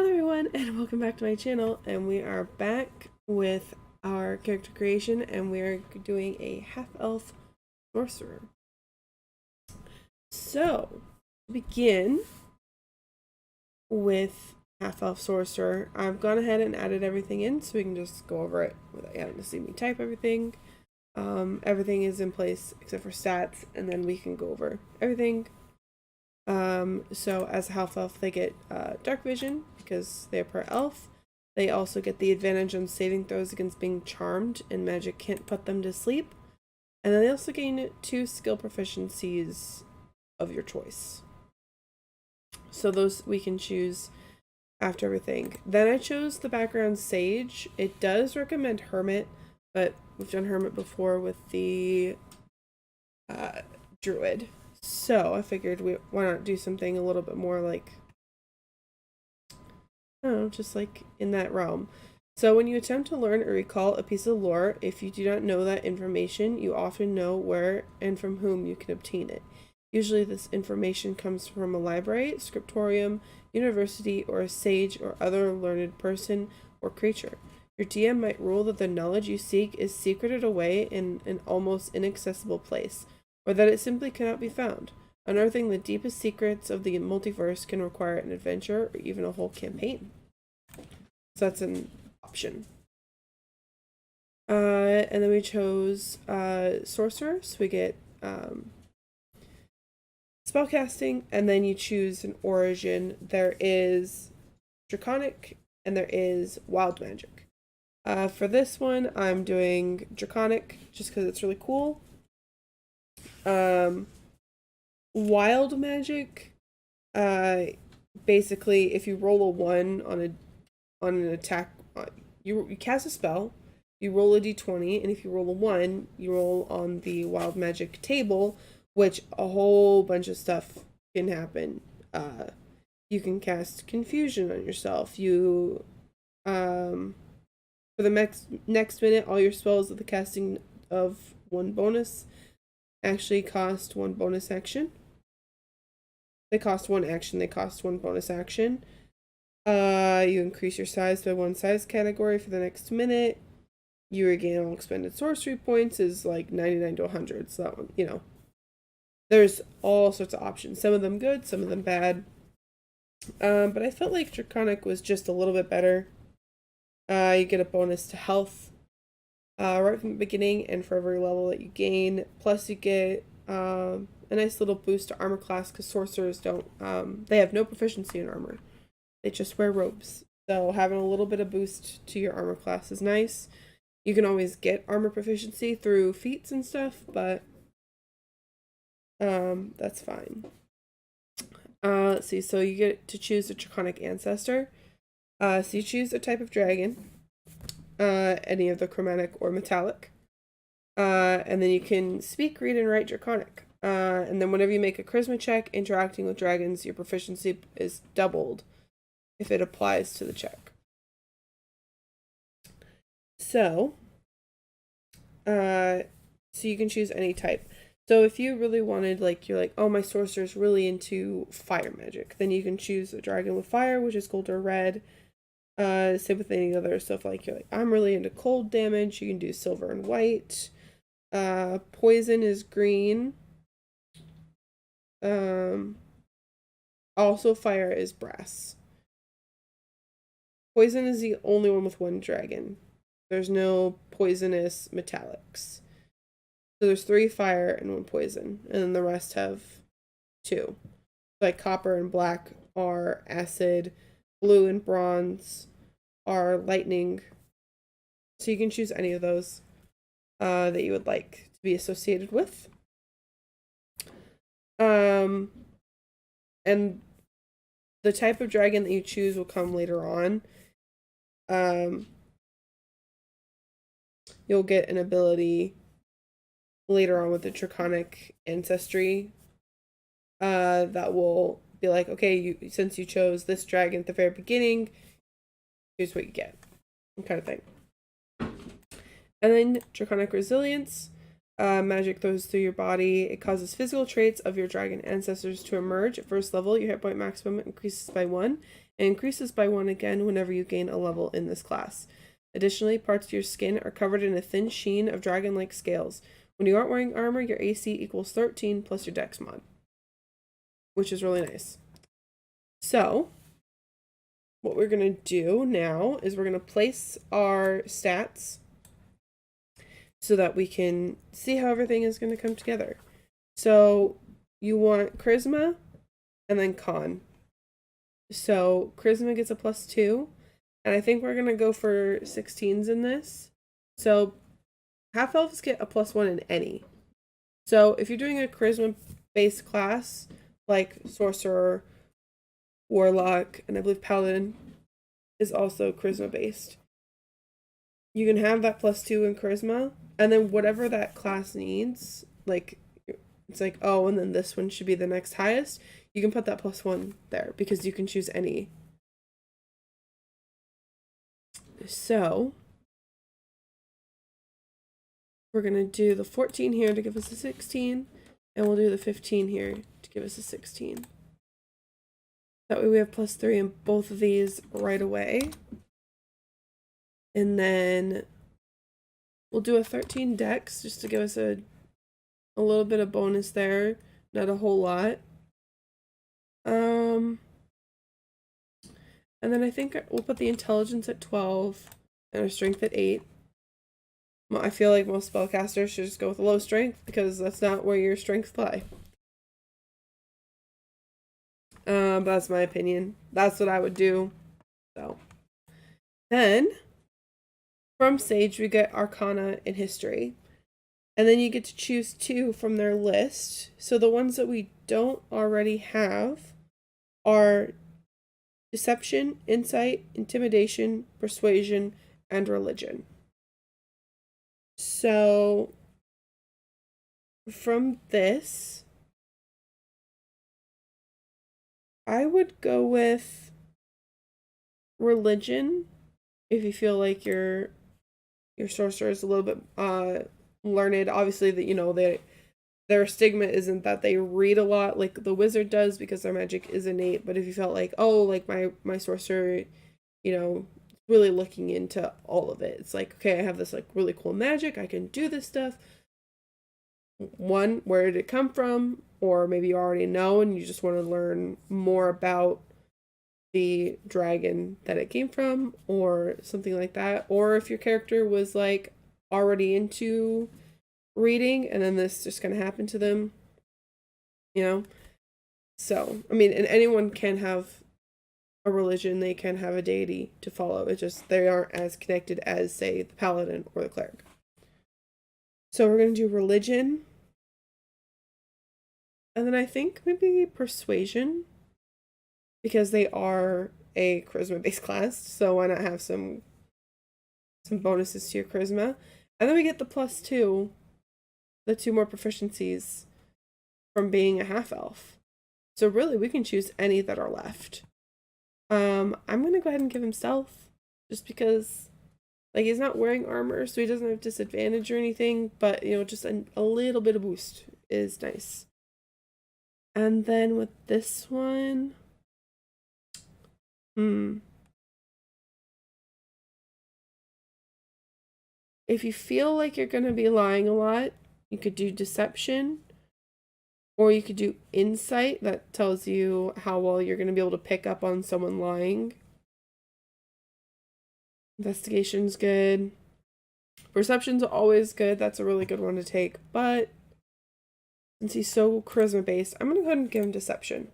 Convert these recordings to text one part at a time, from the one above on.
Hello everyone and welcome back to my channel, and we are back with our character creation, and we are doing a half-elf sorcerer. So, to begin with half-elf sorcerer, I've gone ahead and added everything in so we can just go over it without having to see me type everything. Everything is in place except for stats, and then we can go over everything. So as a half-elf, they get dark vision because they're per elf. They also get the advantage on saving throws against being charmed, and magic can't put them to sleep. And then they also gain 2 skill proficiencies of your choice. So those we can choose after everything. Then I chose the background Sage. It does recommend Hermit, but we've done Hermit before with the Druid. So I figured why not do something a little bit more like, I don't know, just like in that realm. So when you attempt to learn or recall a piece of lore, if you do not know that information, you often know where and from whom you can obtain it. Usually this information comes from a library, scriptorium, university, or a sage or other learned person or creature. Your DM might rule that the knowledge you seek is secreted away in an almost inaccessible place, or that it simply cannot be found. Unearthing the deepest secrets of the multiverse can require an adventure or even a whole campaign. So that's an option. And then we chose Sorcerer, so we get spellcasting, and then you choose an origin. There is Draconic, and there is Wild Magic. For this one, I'm doing Draconic just because it's really cool. Wild Magic, basically, if you roll a 1 on an attack, you cast a spell, you roll a d20, and if you roll a 1, you roll on the Wild Magic table, which a whole bunch of stuff can happen. You can cast Confusion on yourself. You, for the next minute, all your spells with the casting of 1 bonus actually cost 1 bonus action. They cost 1 action, they cost 1 bonus action. You increase your size by 1 size category for the next minute. You regain all expended sorcery points is like 99 to 100, so that one, you know. There's all sorts of options. Some of them good, some of them bad. But I felt like Draconic was just a little bit better. You get a bonus to health right from the beginning and for every level that you gain. Plus you get a nice little boost to armor class because sorcerers don't, they have no proficiency in armor. They just wear robes. So having a little bit of boost to your armor class is nice. You can always get armor proficiency through feats and stuff, but that's fine. Let's see, so you get to choose a Draconic ancestor. So you choose a type of dragon, any of the chromatic or metallic. And then you can speak, read, and write Draconic. And then whenever you make a charisma check interacting with dragons, your proficiency is doubled if it applies to the check. So you can choose any type. So if you really wanted, like, you're like, oh, my sorcerer's really into fire magic, then you can choose a dragon with fire, which is gold or red. Same with any other stuff, like, you're like, I'm really into cold damage, you can do silver and white. Poison is green. Also fire is brass. Poison is the only one with 1 dragon. There's no poisonous metallics. So there's 3 fire and 1 poison, and then the rest have 2. Like copper and black are acid, blue and bronze are lightning. So you can choose any of those that you would like to be associated with. And the type of dragon that you choose will come later on. You'll get an ability later on with the Draconic ancestry that will be like, okay, since you chose this dragon at the very beginning, here's what you get, kind of thing. And then Draconic resilience. Magic flows through your body. It causes physical traits of your dragon ancestors to emerge. At first level, your hit point maximum increases by 1, It increases by 1 again whenever you gain a level in this class. Additionally, parts of your skin are covered in a thin sheen of dragon-like scales. When you aren't wearing armor, your AC equals 13 plus your dex mod, which is really nice. So, what we're going to do now is we're going to place our stats so that we can see how everything is going to come together. So, you want charisma and then con. So, charisma gets a +2. And I think we're going to go for 16s in this. So half elves get a +1 in any. So if you're doing a charisma based class like Sorcerer, Warlock, and I believe Paladin is also charisma based, you can have that +2 in charisma, and then whatever that class needs, like it's like, oh, and then this one should be the next highest, you can put that +1 there because you can choose any. So we're going to do the 14 here to give us a 16, and we'll do the 15 here to give us a 16. That way we have +3 in both of these right away. And then we'll do a 13 dex just to give us a little bit of bonus there, not a whole lot. And then I think we'll put the intelligence at 12 and our strength at 8. I feel like most spellcasters should just go with a low strength because that's not where your strengths lie. But that's my opinion. That's what I would do. So then from Sage we get Arcana and History. And then you get to choose 2 from their list. So the ones that we don't already have are Deception, Insight, Intimidation, Persuasion, and Religion. So from this, I would go with Religion if you feel like your sorcerer is a little bit learned. Obviously, that, you know, their stigma isn't that they read a lot like the wizard does because their magic is innate. But if you felt like, oh, like my sorcerer, you know, really looking into all of it, it's like, okay, I have this like really cool magic, I can do this stuff. One, where did it come from? Or maybe you already know and you just want to learn more about the dragon that it came from or something like that. Or if your character was like already into reading and then this just gonna happen to them, you know. So I mean, and anyone can have a religion, they can have a deity to follow, it just they aren't as connected as, say, the paladin or the cleric. So we're gonna do religion, and then I think maybe persuasion because they are a charisma based class, so why not have some bonuses to your charisma. And then we get the +2, the 2 more proficiencies from being a half elf. So really we can choose any that are left. I'm gonna go ahead and give him stealth just because like he's not wearing armor, so he doesn't have disadvantage or anything, but you know, just a little bit of boost is nice. And then with this one, if you feel like you're gonna be lying a lot, you could do deception, or you could do insight. That tells you how well you're gonna be able to pick up on someone lying. Investigation's good. Perception's always good. That's a really good one to take. But since he's so charisma based, I'm gonna go ahead and give him deception,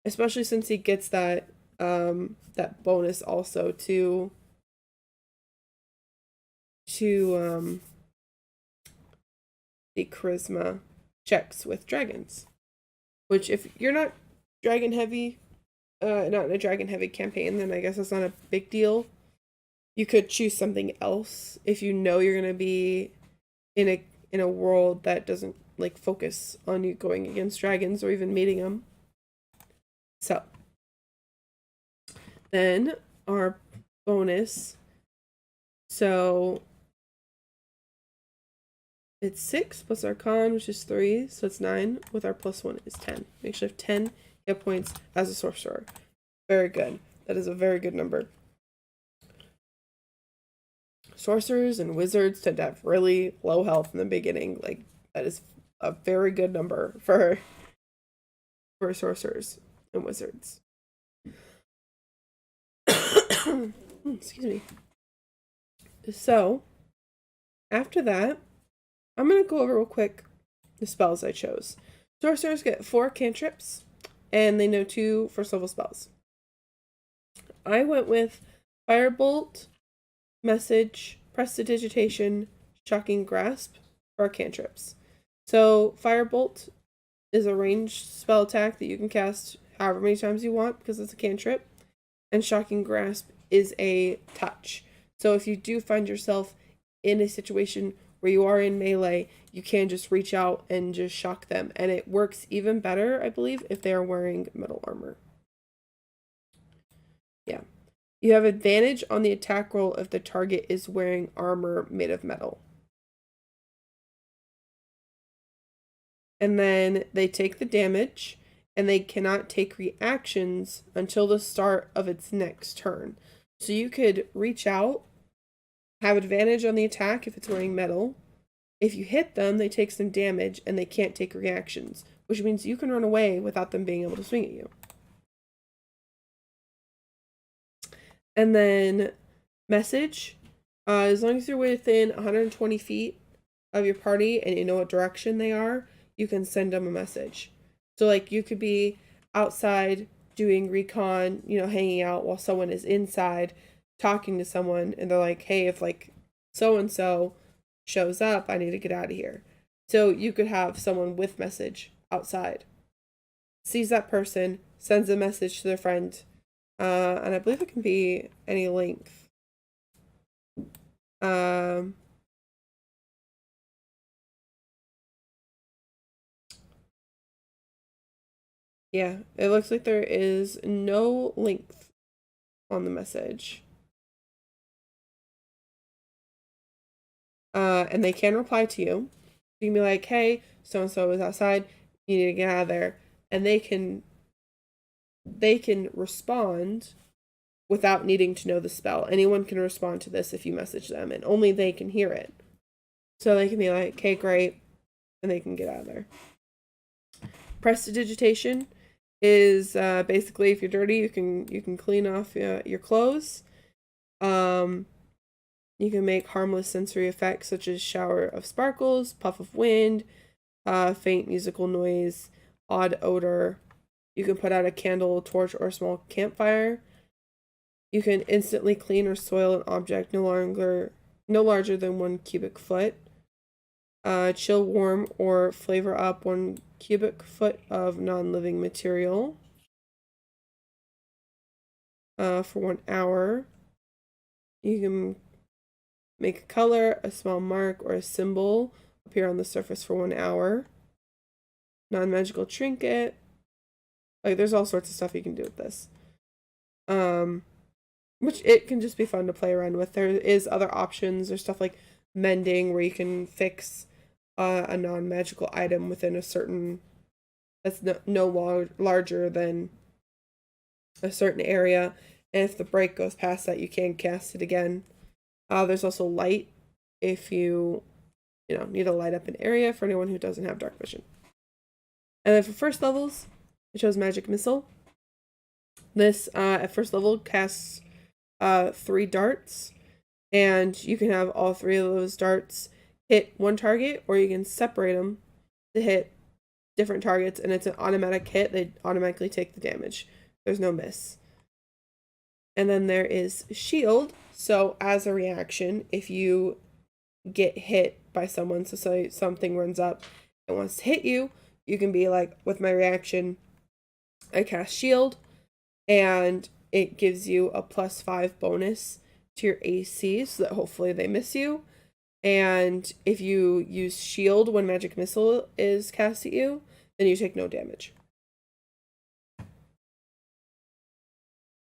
especially since he gets that that bonus also to the charisma checks with dragons. Which if you're not dragon heavy, not in a dragon heavy campaign, then I guess it's not a big deal. You could choose something else if you know you're gonna be in a world that doesn't like focus on you going against dragons or even meeting them. So then our bonus, so it's 6 plus our con, which is 3, so it's 9, with our +1 is 10. We actually have 10 hit points as a sorcerer. Very good. That is a very good number. Sorcerers and wizards tend to have really low health in the beginning. Like, that is a very good number for sorcerers and wizards. Excuse me. So, after that, I'm going to go over real quick the spells I chose. Sorcerers get 4 cantrips, and they know 2 first level spells. I went with Firebolt, Message, Prestidigitation, Shocking Grasp for our cantrips. So, Firebolt is a ranged spell attack that you can cast however many times you want because it's a cantrip. And Shocking Grasp is a touch. So if you do find yourself in a situation where you are in melee, you can just reach out and just shock them. And it works even better, I believe, if they are wearing metal armor. Yeah. You have advantage on the attack roll if the target is wearing armor made of metal. And then they take the damage, and they cannot take reactions until the start of its next turn. So you could reach out, have advantage on the attack if it's wearing metal. If you hit them, they take some damage, and they can't take reactions, which means you can run away without them being able to swing at you. And then Message. As long as you're within 120 feet of your party and you know what direction they are, you can send them a message. So, like, you could be outside doing recon, hanging out while someone is inside talking to someone, and they're like, hey, if, like, so-and-so shows up, I need to get out of here. So you could have someone with message outside, sees that person, sends a message to their friend, and I believe it can be any length. Yeah, it looks like there is no length on the message. And they can reply to you. You can be like, hey, so-and-so is outside, you need to get out of there. And they can respond without needing to know the spell. Anyone can respond to this if you message them, and only they can hear it. So they can be like, okay, great, and they can get out of there. Prestidigitation is basically, if you're dirty, you can clean off your clothes. You can make harmless sensory effects such as shower of sparkles, puff of wind, faint musical noise, odd odor. You can put out a candle, torch, or a small campfire. You can instantly clean or soil an object no larger than 1 cubic foot. Chill, warm, or flavor up 1 cubic foot of non-living material for 1 hour. You can make a color, a small mark, or a symbol appear on the surface for 1 hour. Non-magical trinket. Like, there's all sorts of stuff you can do with this. Which it can just be fun to play around with. There is other options. There's stuff like mending, where you can fix a non-magical item within a certain, that's no larger than a certain area. And if the break goes past that, you can cast it again. There's also light, if you need to light up an area for anyone who doesn't have dark vision. And then for first levels, I chose Magic Missile. This, at first level, casts 3 darts, and you can have all 3 of those darts hit 1 target, or you can separate them to hit different targets, and it's an automatic hit. They automatically take the damage. There's no miss. And then there is Shield. So as a reaction, if you get hit by someone, so say something runs up and wants to hit you, you can be like, with my reaction, I cast Shield, and it gives you a +5 bonus to your AC, so that hopefully they miss you. And if you use Shield when Magic Missile is cast at you, then you take no damage.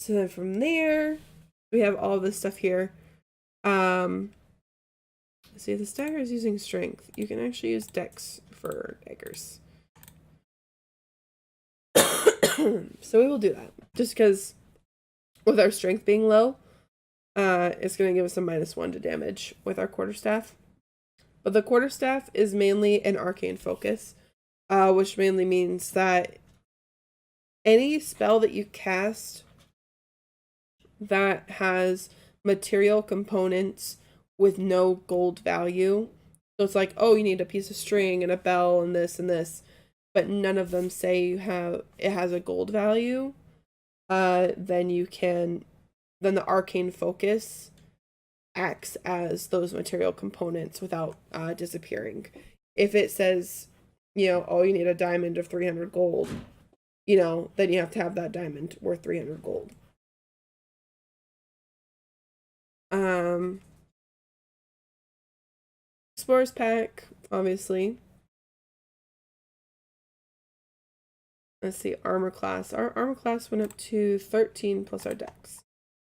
So then from there, we have all this stuff here. See, this dagger is using strength. You can actually use dex for daggers. So we will do that, just because with our strength being low, it's going to give us a -1 to damage with our quarterstaff. But the quarterstaff is mainly an arcane focus, which mainly means that any spell that you cast that has material components with no gold value, so it's like, oh, you need a piece of string and a bell and this, but none of them say it has a gold value, then the arcane focus acts as those material components without disappearing. If it says, oh, you need a diamond of 300 gold, then you have to have that diamond worth 300 gold. Explorers pack, obviously. Let's see, armor class. Our armor class went up to 13 plus our dex.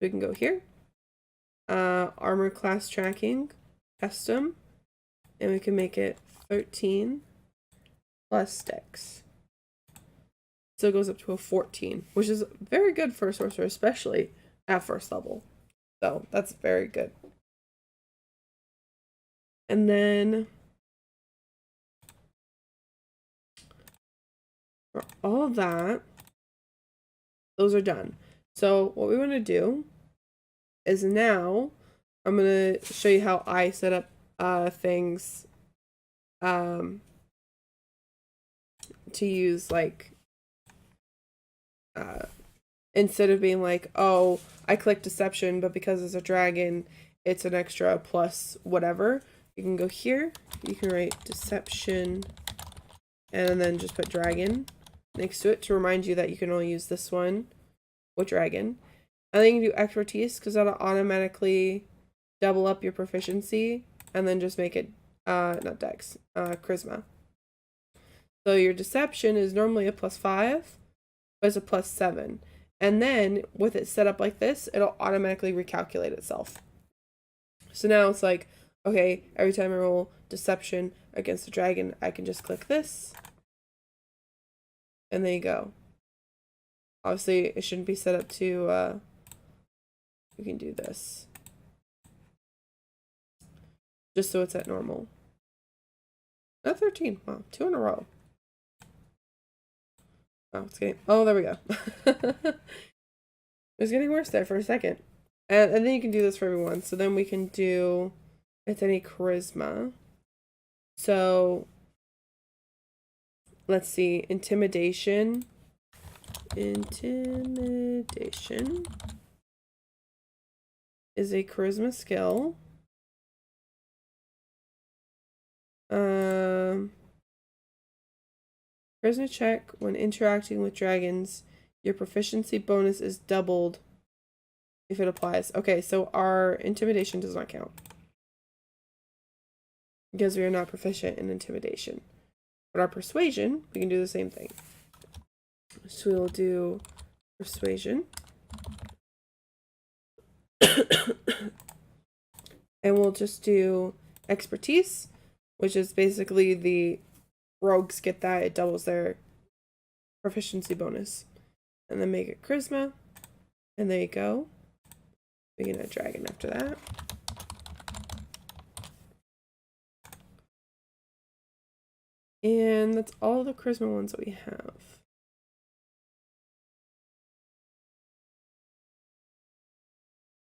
We can go here. Armor class tracking, custom, and we can make it 13 plus dex. So it goes up to a 14, which is very good for a sorcerer, especially at first level. So that's very good. And then for all of that, those are done. So what we want to do is now I'm going to show you how I set up things to use, like, instead of being like, oh, I click deception, but because it's a dragon, it's an extra plus whatever. You can go here, you can write deception, and then just put dragon next to it to remind you that you can only use this one with dragon. And then you can do expertise, because that'll automatically double up your proficiency, and then just make it, not dex, charisma. So your deception is normally a +5, but it's a +7. And then with it set up like this, it'll automatically recalculate itself. So now it's like, okay, every time I roll deception against the dragon, I can just click this. And there you go. Obviously, it shouldn't be set up to, we can do this. Just so it's at normal. Not 13. Wow, 2 in a row. Oh, it's getting, oh, there we go. It was getting worse there for a second. And then you can do this for everyone. So then we can do, it's any charisma. So let's see, intimidation. Intimidation is a charisma skill. Charisma check, when interacting with dragons, your proficiency bonus is doubled if it applies. Okay, so our intimidation does not count, because we are not proficient in intimidation. But our persuasion, we can do the same thing. So we'll do persuasion. And we'll just do expertise, which is basically the rogues get that, it doubles their proficiency bonus. And then make it charisma. And there you go. We can add dragon after that. And that's all the charisma ones that we have.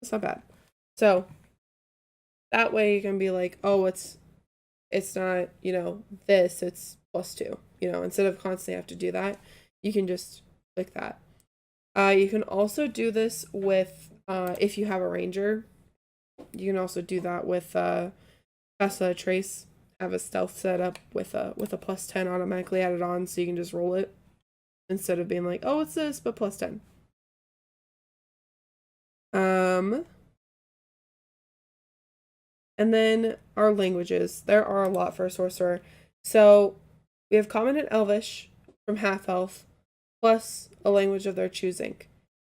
It's not bad. So that way you can be like, oh, it's not, this, it's +2. Instead of constantly have to do that, you can just click that. You can also do this with, if you have a ranger, you can also do that with Tessa Trace. Have a stealth set up with a +10 automatically added on, so you can just roll it instead of being like, oh, it's this, but +10. And then our languages. There are a lot for a sorcerer. So we have Common and Elvish from Half Elf, plus a language of their choosing.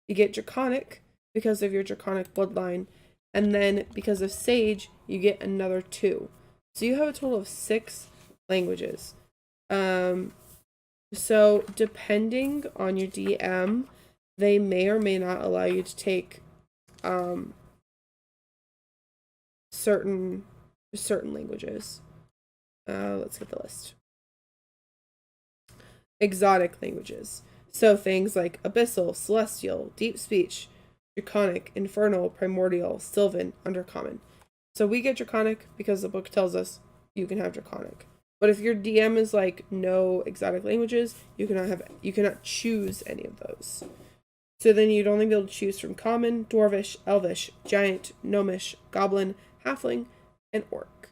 You get Draconic because of your Draconic bloodline, and then because of Sage, you get another 2. So you have a total of 6 languages. So depending on your DM, they may or may not allow you to take certain languages. Let's get the list. Exotic languages. So things like Abyssal, Celestial, Deep Speech, Draconic, Infernal, Primordial, Sylvan, Undercommon. So we get Draconic because the book tells us you can have Draconic. But if your DM is like no exotic languages, you cannot choose any of those. So then you'd only be able to choose from Common, Dwarvish, Elvish, Giant, Gnomish, Goblin, Halfling, and Orc.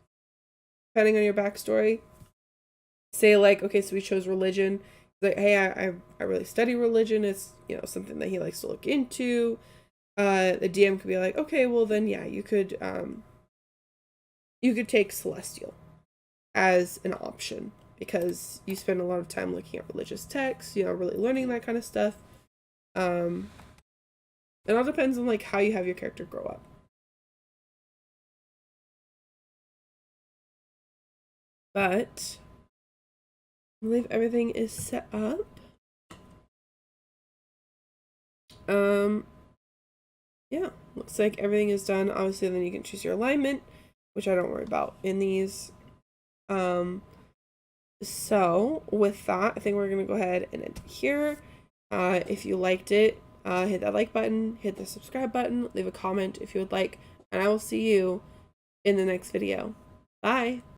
Depending on your backstory, say like, okay, so we chose religion. Like, hey, I really study religion. It's, something that he likes to look into. The DM could be like, okay, well then, yeah, you could take Celestial as an option because you spend a lot of time looking at religious texts, really learning that kind of stuff. It all depends on like how you have your character grow up. But I believe everything is set up. Yeah, looks like everything is done. Obviously, then you can choose your alignment, which I don't worry about in these. So with that, I think we're gonna go ahead and end here. If you liked it, hit that like button, hit the subscribe button, leave a comment if you would like, and I will see you in the next video. Bye!